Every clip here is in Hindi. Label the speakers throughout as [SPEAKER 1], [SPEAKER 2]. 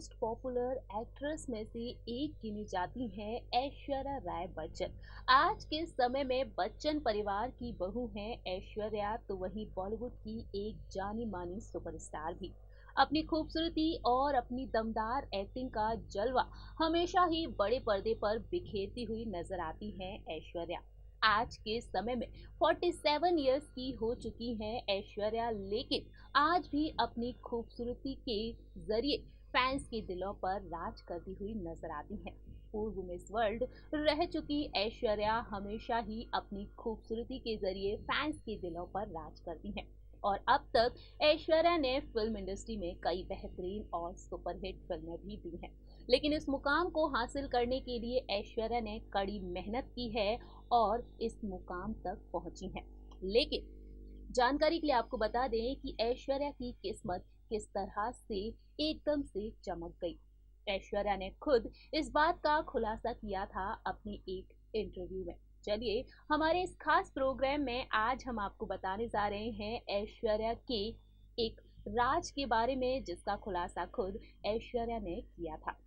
[SPEAKER 1] मोस्ट पॉपुलर एक्ट्रेस में से एक गिनी जाती हैं ऐश्वर्या राय बच्चन। आज के समय में बच्चन परिवार की बहू हैं ऐश्वर्या, तो वहीं बॉलीवुड की एक जानी मानी सुपरस्टार भी। अपनी खूबसूरती और अपनी दमदार एक्टिंग का जलवा हमेशा ही बड़े पर्दे पर बिखेरती हुई नजर आती हैं ऐश्वर्या। आज के समय में 47 इयर्स की हो चुकी हैं ऐश्वर्या, लेकिन आज भी अपनी खूबसूरती के जरिए फैंस के दिलों पर राज करती हुई नजर आती हैं। पूर्व मिस वर्ल्ड रह चुकी ऐश्वर्या हमेशा ही अपनी खूबसूरती के जरिए फैंस के दिलों पर राज करती हैं। और अब तक ऐश्वर्या ने फिल्म इंडस्ट्री में कई बेहतरीन और सुपरहिट फिल्में भी दी हैं, लेकिन इस मुकाम को हासिल करने के लिए ऐश्वर्या ने कड़ी मेहनत की है और इस मुकाम तक पहुंची हैं। लेकिन जानकारी के लिए आपको बता दें कि ऐश्वर्या की किस्मत किस तरह से एकदम से चमक गई। ऐश्वर्या ने खुद इस बात का खुलासा किया था अपनी एक इंटरव्यू में। चलिए, हमारे इस खास प्रोग्राम में आज हम आपको बताने जा रहे हैं ऐश्वर्या के एक राज के बारे में, जिसका खुलासा खुद ऐश्वर्या ने किया था।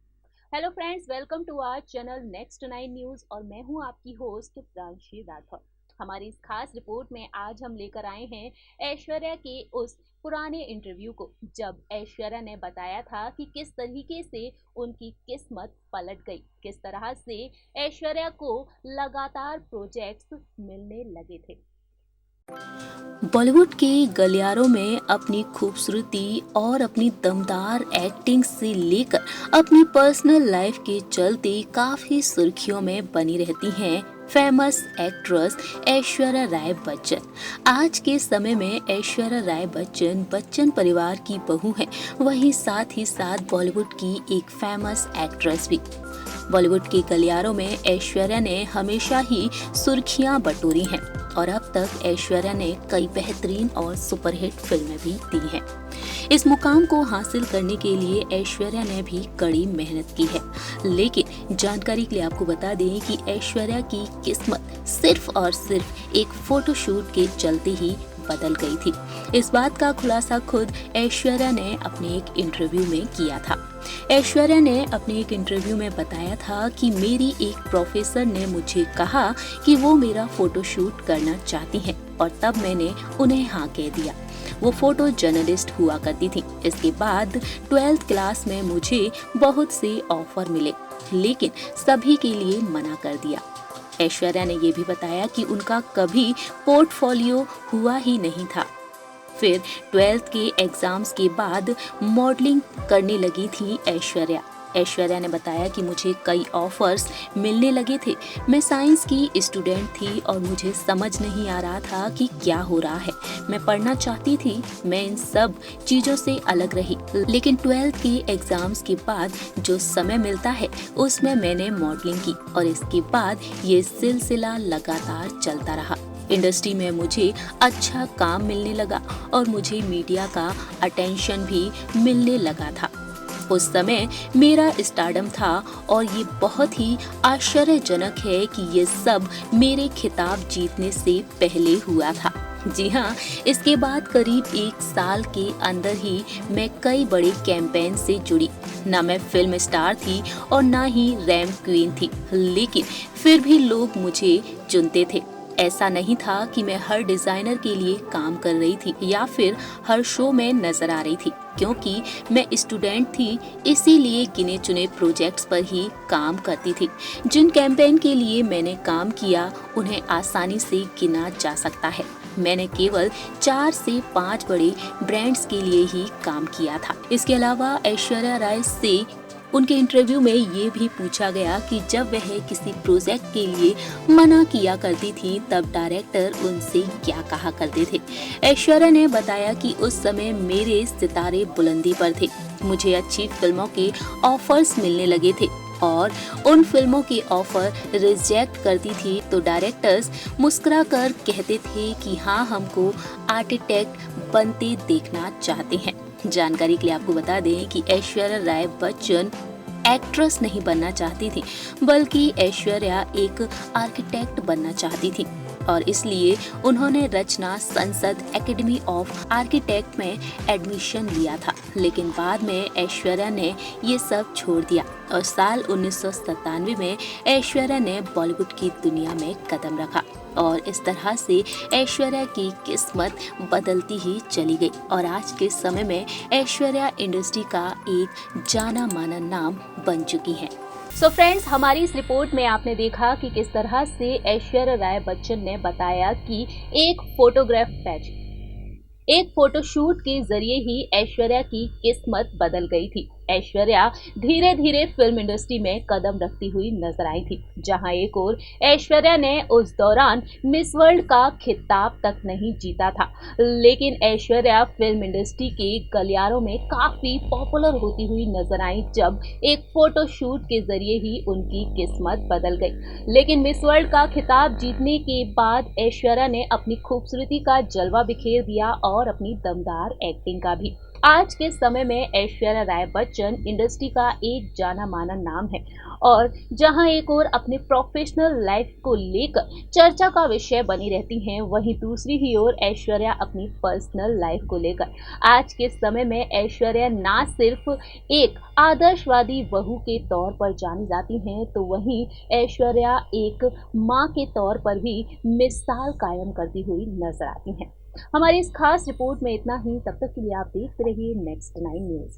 [SPEAKER 1] Hello friends, welcome to our channel next 9 news और मैं हूं आपकी होस्ट प्रांशी राठौर। हमारी इस खास रिपोर्ट में आज हम लेकर आए हैं ऐश्वर्या के उस पुराने इंटरव्यू को, जब ऐश्वर्या ने बताया था कि किस तरीके से उनकी किस्मत पलट गई, किस तरह से ऐश्वर्या को लगातार प्रोजेक्ट्स मिलने लगे थे।
[SPEAKER 2] बॉलीवुड के गलियारों में अपनी खूबसूरती और अपनी दमदार एक्टिंग से लेकर अपनी पर्सनल लाइफ के चलते काफी सुर्खियों में बनी रहती हैं फेमस एक्ट्रेस ऐश्वर्या राय बच्चन। आज के समय में ऐश्वर्या राय बच्चन बच्चन परिवार की बहू हैं, वहीं साथ ही साथ बॉलीवुड की एक फेमस एक्ट्रेस भी। बॉलीवुड के गलियारों में ऐश्वर्या ने हमेशा ही सुर्खियां बटोरी हैं और अब तक ऐश्वर्या ने कई बेहतरीन और सुपरहिट फिल्में भी दी हैं। इस मुकाम को हासिल करने के लिए ऐश्वर्या ने भी कड़ी मेहनत की है, लेकिन जानकारी के लिए आपको बता दें कि ऐश्वर्या की किस्मत सिर्फ और सिर्फ एक फोटोशूट के चलते ही बदल गई थी। इस बात का खुलासा खुद ऐश्वर्या ने अपने एक इंटरव्यू में किया था। ऐश्वर्या ने अपने एक इंटरव्यू में बताया था कि मेरी एक प्रोफेसर ने मुझे कहा कि वो मेरा फोटोशूट करना चाहती हैं और तब मैंने उन्हें हाँ कह दिया। वो फोटो जर्नलिस्ट हुआ करती थी। इसके बाद 12th क्लास में मुझे बहुत से ऑफर मिले, लेकिन सभी के लिए मना कर दिया। ऐश्वर्या ने ये भी बताया कि उनका कभी पोर्टफोलियो हुआ ही नहीं था। फिर 12th के एग्जाम्स के बाद मॉडलिंग करने लगी थी ऐश्वर्या। ऐश्वर्या ने बताया कि मुझे कई ऑफर्स मिलने लगे थे। मैं साइंस की स्टूडेंट थी और मुझे समझ नहीं आ रहा था कि क्या हो रहा है। मैं पढ़ना चाहती थी, मैं इन सब चीज़ों से अलग रही, लेकिन 12th के एग्जाम्स के बाद जो समय मिलता है उसमें मैंने मॉडलिंग की और इसके बाद ये सिलसिला लगातार चलता रहा। इंडस्ट्री में मुझे अच्छा काम मिलने लगा और मुझे मीडिया का अटेंशन भी मिलने लगा था। उस समय मेरा स्टारडम था और ये बहुत ही आश्चर्यजनक है कि ये सब मेरे खिताब जीतने से पहले हुआ था। जी हाँ, इसके बाद करीब 1 साल के अंदर ही मैं कई बड़े कैंपेन से जुड़ी। ना मैं फिल्म स्टार थी और ना ही रैंप क्वीन थी, लेकिन फिर भी लोग मुझे चुनते थे। ऐसा नहीं था कि मैं हर डिजाइनर के लिए काम कर रही थी या फिर हर शो में नजर आ रही थी, क्योंकि मैं स्टूडेंट थी, इसीलिए गिने चुने प्रोजेक्ट्स पर ही काम करती थी। जिन कैंपेन के लिए मैंने काम किया उन्हें आसानी से गिना जा सकता है। मैंने केवल 4 से 5 बड़े ब्रांड्स के लिए ही काम किया था। इसके अलावा ऐश्वर्या राय से उनके इंटरव्यू में ये भी पूछा गया कि जब वह किसी प्रोजेक्ट के लिए मना किया करती थी तब डायरेक्टर उनसे क्या कहा करते थे। ऐश्वर्या ने बताया कि उस समय मेरे सितारे बुलंदी पर थे, मुझे अच्छी फिल्मों के ऑफर्स मिलने लगे थे और उन फिल्मों के ऑफर रिजेक्ट करती थी तो डायरेक्टर्स मुस्कुराकर कहते थे कि हाँ, हमको आर्किटेक्ट बनते देखना चाहते हैं। जानकारी के लिए आपको बता दें कि ऐश्वर्या राय बच्चन एक्ट्रेस नहीं बनना चाहती थी, बल्कि ऐश्वर्या एक आर्किटेक्ट बनना चाहती थी। और इसलिए उन्होंने रचना संसद एकेडमी ऑफ आर्किटेक्ट में एडमिशन लिया था। लेकिन बाद में ऐश्वर्या ने ये सब छोड़ दिया और साल 1997 में ऐश्वर्या ने बॉलीवुड की दुनिया में कदम रखा और इस तरह से ऐश्वर्या की किस्मत बदलती ही चली गई और आज के समय में ऐश्वर्या इंडस्ट्री का एक जाना माना नाम बन चुकी हैं।
[SPEAKER 1] सो फ्रेंड्स, हमारी इस रिपोर्ट में आपने देखा कि किस तरह से ऐश्वर्या राय बच्चन ने बताया कि एक फोटोग्राफ पैच, एक फोटोशूट के जरिए ही ऐश्वर्या की किस्मत बदल गई थी। ऐश्वर्या धीरे धीरे फिल्म इंडस्ट्री में कदम रखती हुई नजर आई थी, जहां एक और ऐश्वर्या ने उस दौरान मिस वर्ल्ड का खिताब तक नहीं जीता था, लेकिन ऐश्वर्या फिल्म इंडस्ट्री के गलियारों में काफी पॉपुलर होती हुई नजर आई जब एक फोटोशूट के जरिए ही उनकी किस्मत बदल गई। लेकिन मिस वर्ल्ड का खिताब जीतने के बाद ऐश्वर्या ने अपनी खूबसूरती का जलवा बिखेर दिया और अपनी दमदार एक्टिंग का भी। आज के समय में ऐश्वर्या राय बच्चन इंडस्ट्री का एक जाना माना नाम है और जहां एक और अपने प्रोफेशनल लाइफ को लेकर चर्चा का विषय बनी रहती हैं, वहीं दूसरी ही ओर ऐश्वर्या अपनी पर्सनल लाइफ को लेकर आज के समय में ऐश्वर्या ना सिर्फ एक आदर्शवादी बहू के तौर पर जानी जाती हैं, तो वहीं ऐश्वर्या एक मां के तौर पर भी मिसाल कायम करती हुई नजर आती हैं। हमारी इस खास रिपोर्ट में इतना ही। तब तक के लिए आप देखते रहिए नेक्स्ट 9 न्यूज।